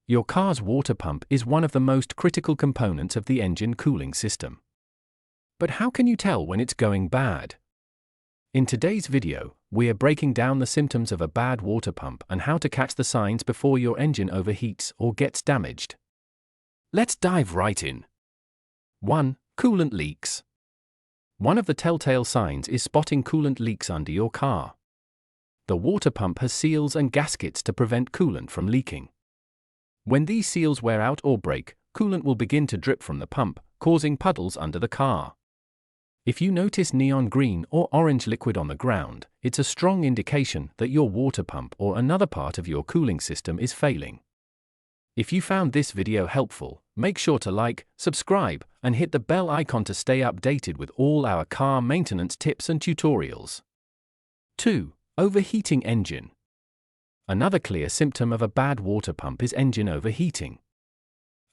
Your car's water pump is one of the most critical components of the engine cooling system. But how can you tell when it's going bad? In today's video, we are breaking down the symptoms of a bad water pump and how to catch the signs before your engine overheats or gets damaged. Let's dive right in. 1. Coolant leaks. One of the telltale signs is spotting coolant leaks under your car. The water pump has seals and gaskets to prevent coolant from leaking. When these seals wear out or break, coolant will begin to drip from the pump, causing puddles under the car. If you notice neon green or orange liquid on the ground, it's a strong indication that your water pump or another part of your cooling system is failing. If you found this video helpful, make sure to like, subscribe, and hit the bell icon to stay updated with all our car maintenance tips and tutorials. 2. Overheating engine. Another clear symptom of a bad water pump is engine overheating.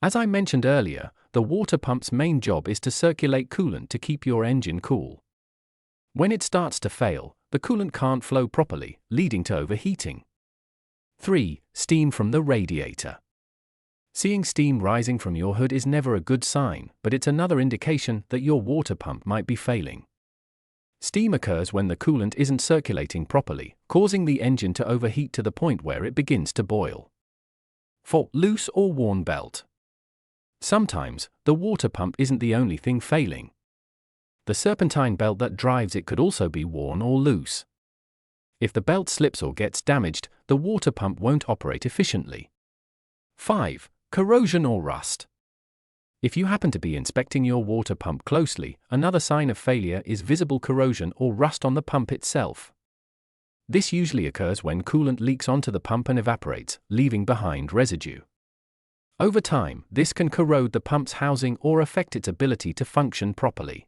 As I mentioned earlier, the water pump's main job is to circulate coolant to keep your engine cool. When it starts to fail, the coolant can't flow properly, leading to overheating. 3. Steam from the radiator. Seeing steam rising from your hood is never a good sign, but it's another indication that your water pump might be failing. Steam occurs when the coolant isn't circulating properly, causing the engine to overheat to the point where it begins to boil. 4. Loose or worn belt. Sometimes, the water pump isn't the only thing failing. The serpentine belt that drives it could also be worn or loose. If the belt slips or gets damaged, the water pump won't operate efficiently. 5. Corrosion or rust. If you happen to be inspecting your water pump closely, another sign of failure is visible corrosion or rust on the pump itself. This usually occurs when coolant leaks onto the pump and evaporates, leaving behind residue. Over time, this can corrode the pump's housing or affect its ability to function properly.